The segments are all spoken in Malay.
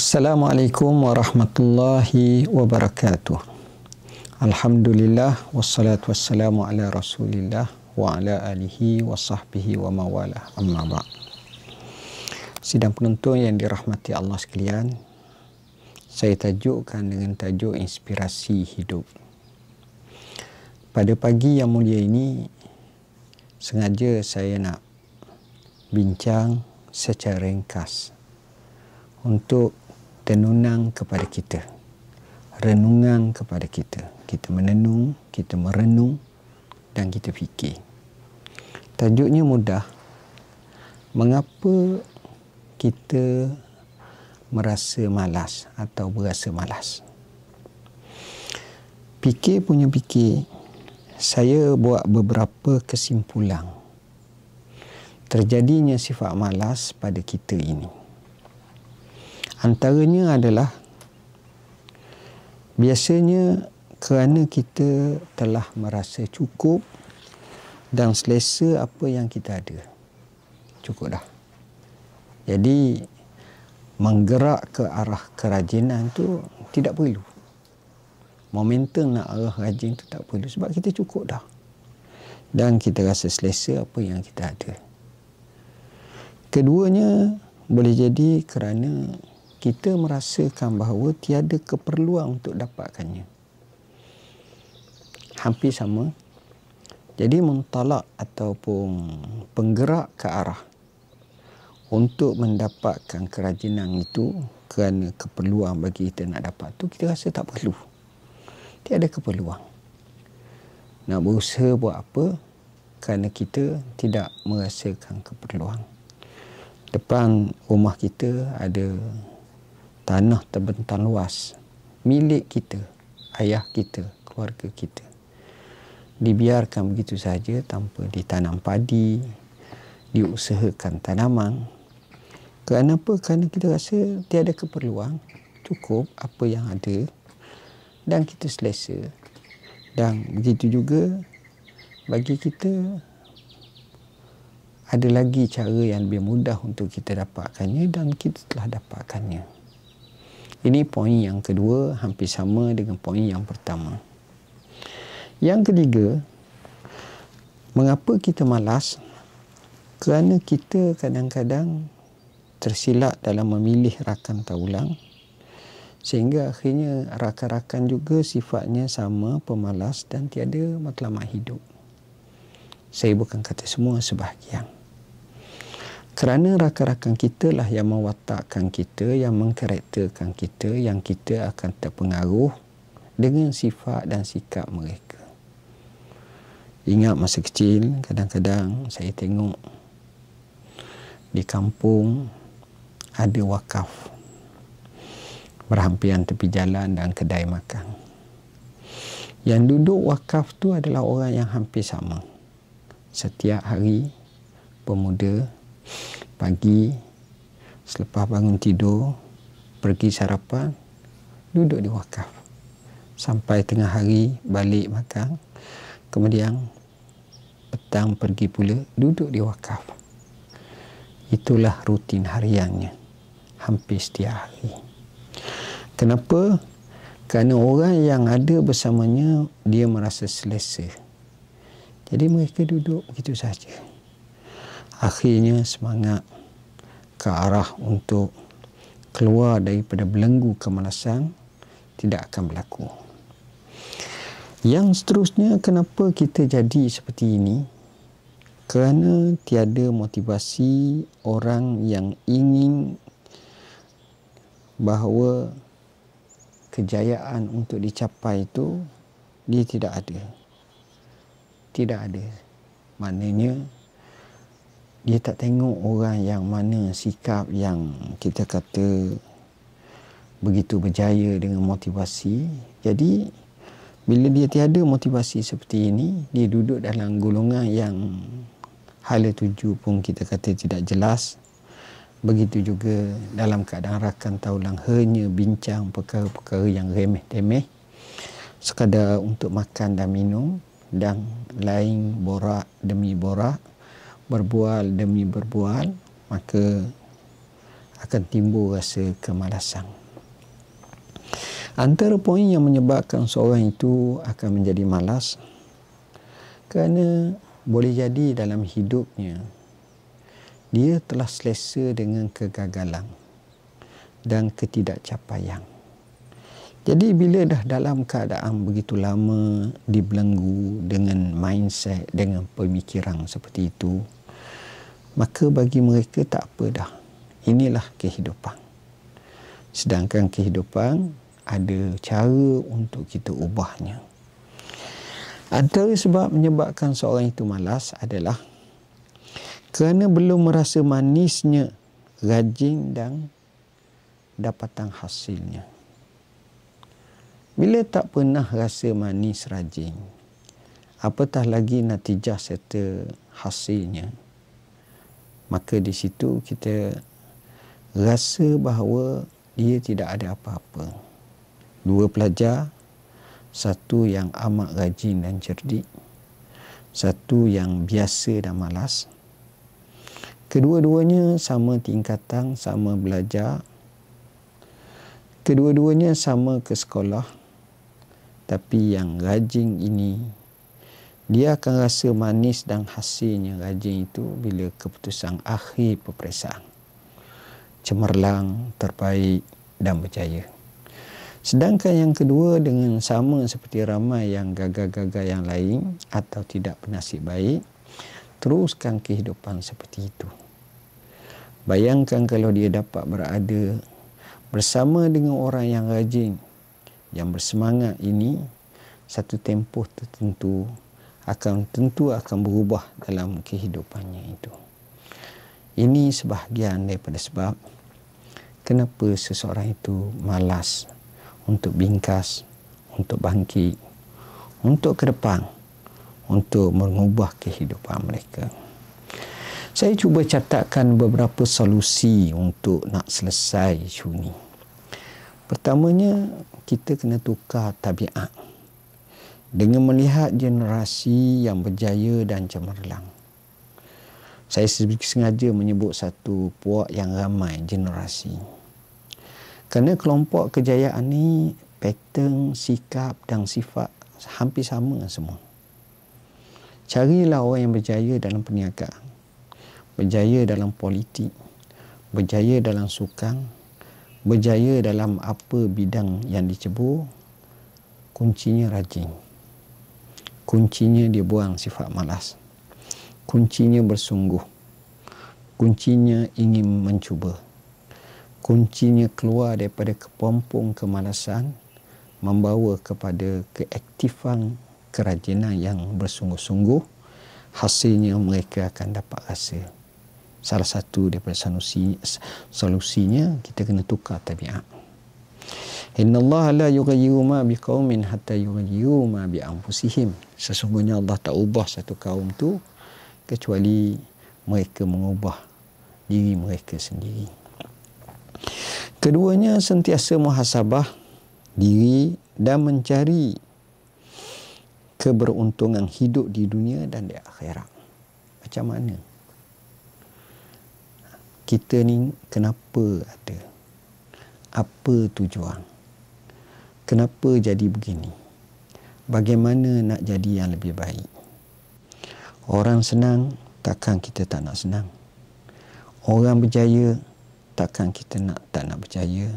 Assalamualaikum warahmatullahi wabarakatuh. Alhamdulillah wassalatu wassalamu ala Rasulillah wa ala alihi wa sahbihi wa mawalah, amma ba'd. Sidang penonton yang dirahmati Allah sekalian, saya tajukkan dengan tajuk inspirasi hidup. Pada pagi yang mulia ini, sengaja saya nak bincang secara ringkas untuk tenunang kepada kita, renungan kepada kita. Kita menenung, kita merenung dan kita fikir. Tajuknya mudah. Mengapa kita merasa malas atau berasa malas? Fikir punya fikir, saya buat beberapa kesimpulan terjadinya sifat malas pada kita ini. Antaranya adalah biasanya kerana kita telah merasa cukup dan selesa apa yang kita ada. Cukup dah. Jadi menggerak ke arah kerajinan tu tidak perlu. Momentum nak arah rajin tu tak perlu sebab kita cukup dah. Dan kita rasa selesa apa yang kita ada. Keduanya boleh jadi kerana kita merasakan bahawa tiada keperluan untuk dapatkannya. Hampir sama. Jadi muntalak ataupun penggerak ke arah untuk mendapatkan kerajinan itu kerana keperluan bagi kita nak dapat tu, kita rasa tak perlu. Tiada keperluan. Nak berusaha buat apa? Kerana kita tidak merasakan keperluan. Depan rumah kita ada tanah terbentang luas, milik kita, ayah kita, keluarga kita. Dibiarkan begitu saja tanpa ditanam padi, diusahakan tanaman. Kerana apa? Kerana kita rasa tiada keperluan, cukup apa yang ada dan kita selesa. Dan begitu juga bagi kita ada lagi cara yang lebih mudah untuk kita dapatkannya dan kita telah dapatkannya. Ini poin yang kedua, hampir sama dengan poin yang pertama. Yang ketiga, mengapa kita malas? Kerana kita kadang-kadang tersilap dalam memilih rakan taulang, sehingga akhirnya rakan-rakan juga sifatnya sama, pemalas dan tiada matlamat hidup. Saya bukan kata semua, sebahagian. Kerana rakan-rakan kita lah yang mewatakkan kita, yang mengkarakterkan kita, yang kita akan terpengaruh dengan sifat dan sikap mereka. Ingat masa kecil, kadang-kadang saya tengok di kampung ada wakaf berhampiran tepi jalan dan kedai makan. Yang duduk wakaf tu adalah orang yang hampir sama. Setiap hari, pemuda, pagi, selepas bangun tidur, pergi sarapan, duduk di wakaf. Sampai tengah hari, balik makan. Kemudian, petang pergi pula, duduk di wakaf. Itulah rutin hariannya. Hampir setiap hari. Kenapa? Kerana orang yang ada bersamanya, dia merasa selesa. Jadi mereka duduk begitu saja. Akhirnya semangat ke arah untuk keluar daripada belenggu kemalasan tidak akan berlaku. Yang seterusnya, kenapa kita jadi seperti ini? Kerana tiada motivasi orang yang ingin bahawa kejayaan untuk dicapai itu dia tidak ada. Tidak ada. Maknanya dia tak tengok orang yang mana sikap yang kita kata begitu berjaya dengan motivasi. Jadi bila dia tiada motivasi seperti ini, dia duduk dalam golongan yang hala tuju pun kita kata tidak jelas. Begitu juga dalam keadaan rakan taulang hanya bincang perkara-perkara yang remeh-temeh sekadar untuk makan dan minum, dan lain borak demi borak, berbual demi berbual, maka akan timbul rasa kemalasan. Antara poin yang menyebabkan seorang itu akan menjadi malas, kerana boleh jadi dalam hidupnya dia telah selesa dengan kegagalan dan ketidakcapaian. Jadi bila dah dalam keadaan begitu lama dibelenggu dengan mindset, dengan pemikiran seperti itu, maka bagi mereka tak apa dah. Inilah kehidupan. Sedangkan kehidupan ada cara untuk kita ubahnya. Antara sebab menyebabkan seorang itu malas adalah kerana belum merasa manisnya rajin dan dapatan hasilnya. Bila tak pernah rasa manis rajin, apatah lagi natijah serta hasilnya, maka di situ kita rasa bahawa dia tidak ada apa-apa. Dua pelajar, satu yang amat rajin dan cerdik, satu yang biasa dan malas. Kedua-duanya sama tingkatan, sama belajar. Kedua-duanya sama ke sekolah. Tapi yang rajin ini, dia akan rasa manis dan hasilnya rajin itu bila keputusan akhir peperiksaan. Cemerlang, terbaik dan berjaya. Sedangkan yang kedua dengan sama seperti ramai yang gagal-gagal yang lain atau tidak bernasib baik, teruskan kehidupan seperti itu. Bayangkan kalau dia dapat berada bersama dengan orang yang rajin, yang bersemangat ini, satu tempoh tertentu akan berubah dalam kehidupannya itu. Ini sebahagian daripada sebab kenapa seseorang itu malas untuk bingkas, untuk bangkit, untuk ke depan, untuk mengubah kehidupan mereka. Saya cuba catatkan beberapa solusi untuk nak selesai isu ini. Pertamanya, kita kena tukar tabiat dengan melihat generasi yang berjaya dan cemerlang. Saya sengaja menyebut satu puak yang ramai, generasi. Kerana kelompok kejayaan ni, pattern, sikap dan sifat hampir sama semua. Carilah orang yang berjaya dalam perniagaan, berjaya dalam politik, berjaya dalam sukan, berjaya dalam apa bidang yang dicebur. Kuncinya rajin. Kuncinya dia buang sifat malas. Kuncinya bersungguh. Kuncinya ingin mencuba. Kuncinya keluar daripada kepompong kemalasan, membawa kepada keaktifan kerajinan yang bersungguh-sungguh. Hasilnya mereka akan dapat rasa. Salah satu daripada solusinya, kita kena tukar tabiat. Innallaha la yughayyiru ma biqaumin hatta yughayyiru ma bi anfusihim. Sesungguhnya Allah tak ubah satu kaum tu kecuali mereka mengubah diri mereka sendiri. Keduanya, sentiasa muhasabah diri dan mencari keberuntungan hidup di dunia dan di akhirat. Macam mana? Kita ni kenapa ada? Apa tujuan? Kenapa jadi begini? Bagaimana nak jadi yang lebih baik? Orang senang, takkan kita tak nak senang. Orang berjaya, takkan kita tak nak berjaya.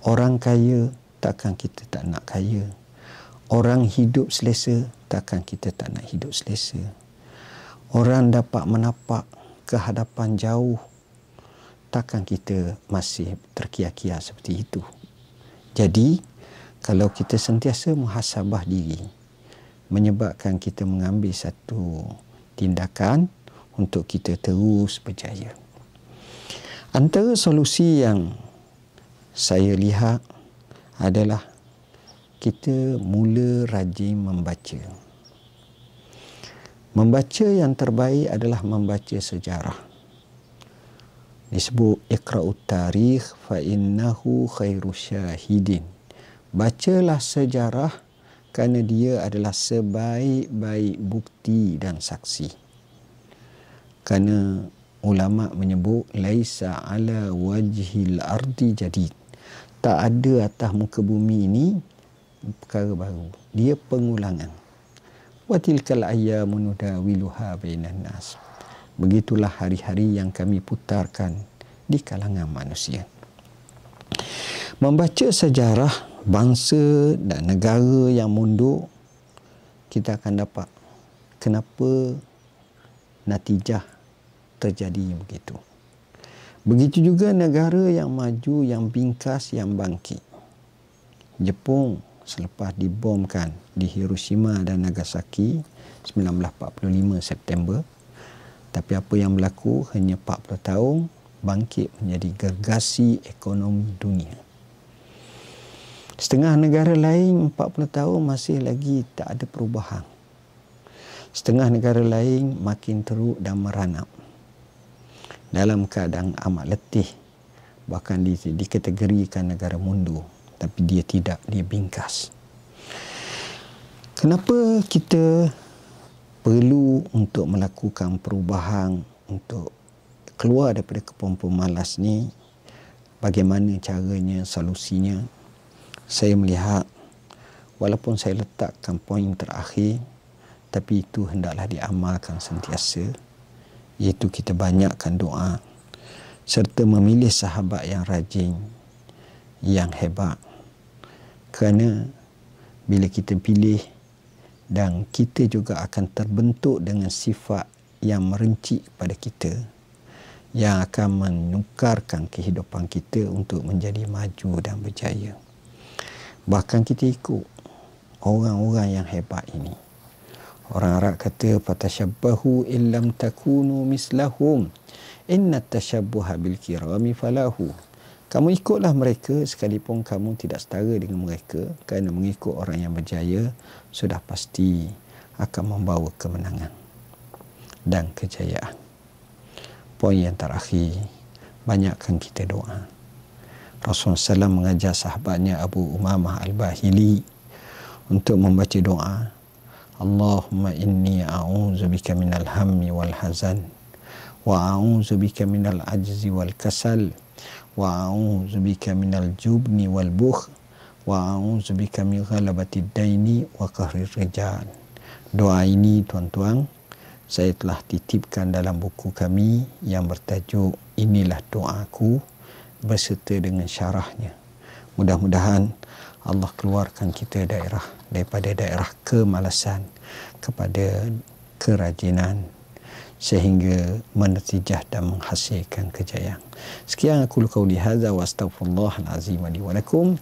Orang kaya, takkan kita tak nak kaya. Orang hidup selesa, takkan kita tak nak hidup selesa. Orang dapat menapak ke hadapan jauh, takkan kita masih terkia-kia seperti itu. Jadi, kalau kita sentiasa muhasabah diri, menyebabkan kita mengambil satu tindakan untuk kita terus berjaya. Antara solusi yang saya lihat adalah kita mula rajin membaca. Membaca yang terbaik adalah membaca sejarah. Disebut iqra'ut tarikh fa innahu khairu syahidin. Bacalah sejarah kerana dia adalah sebaik-baik bukti dan saksi. Kerana ulama menyebut laisa ala wajhil ardi jadid. Tak ada atas muka bumi ini perkara baru. Dia pengulangan. Wa tilkal ayyamu nudawiluha bainan nas. Begitulah hari-hari yang kami putarkan di kalangan manusia. Membaca sejarah bangsa dan negara yang mundur, kita akan dapat kenapa natijah terjadi begitu. Begitu juga negara yang maju, yang bingkas, yang bangkit. Jepun selepas dibomkan di Hiroshima dan Nagasaki 1945 September, tapi apa yang berlaku, hanya 40 tahun bangkit menjadi gergasi ekonomi dunia. Setengah negara lain 40 tahun masih lagi tak ada perubahan. Setengah negara lain makin teruk dan meranap dalam keadaan amat letih, bahkan dikategorikan negara mundur, tapi dia tidak, dia bingkas. Kenapa kita perlu untuk melakukan perubahan, untuk keluar daripada kepompong malas ni? Bagaimana caranya, solusinya? Saya melihat, walaupun saya letakkan poin terakhir, tapi itu hendaklah diamalkan sentiasa, iaitu kita banyakkan doa serta memilih sahabat yang rajin, yang hebat. Kerana bila kita pilih, dan kita juga akan terbentuk dengan sifat yang merencik pada kita, yang akan menukarkan kehidupan kita untuk menjadi maju dan berjaya. Bahkan kita ikut orang-orang yang hebat ini. Orang Arab kata, fatashabbahu illam takunu mislahum inna tashabbuha bil kirami falahu. Kamu ikutlah mereka sekalipun kamu tidak setara dengan mereka, kerana mengikut orang yang berjaya sudah pasti akan membawa kemenangan dan kejayaan. Poin yang terakhir, banyakkan kita doa. Rasulullah SAW mengajar sahabatnya Abu Umamah Al-Bahili untuk membaca doa, Allahumma inni a'udzubika minal hammi wal hazan, wa a'udzubika minal ajzi wal kasal, wa a'udzubika minal jubni wal bukh, wa a'udzubika min ghalabati daini wa qahrir rijal. Doa ini, tuan-tuan, saya telah titipkan dalam buku kami yang bertajuk Inilah Doaku, beserta dengan syarahnya. Mudah-mudahan Allah keluarkan kita daripada daerah kemalasan kepada kerajinan, sehingga menatijah dan menghasilkan kejayaan. Sekian aku qauli hadza wa astaghfirullahal azim li wa lakum.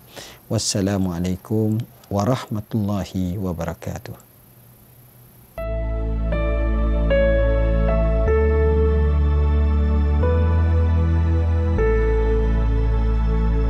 Wassalamualaikum warahmatullahi wabarakatuh.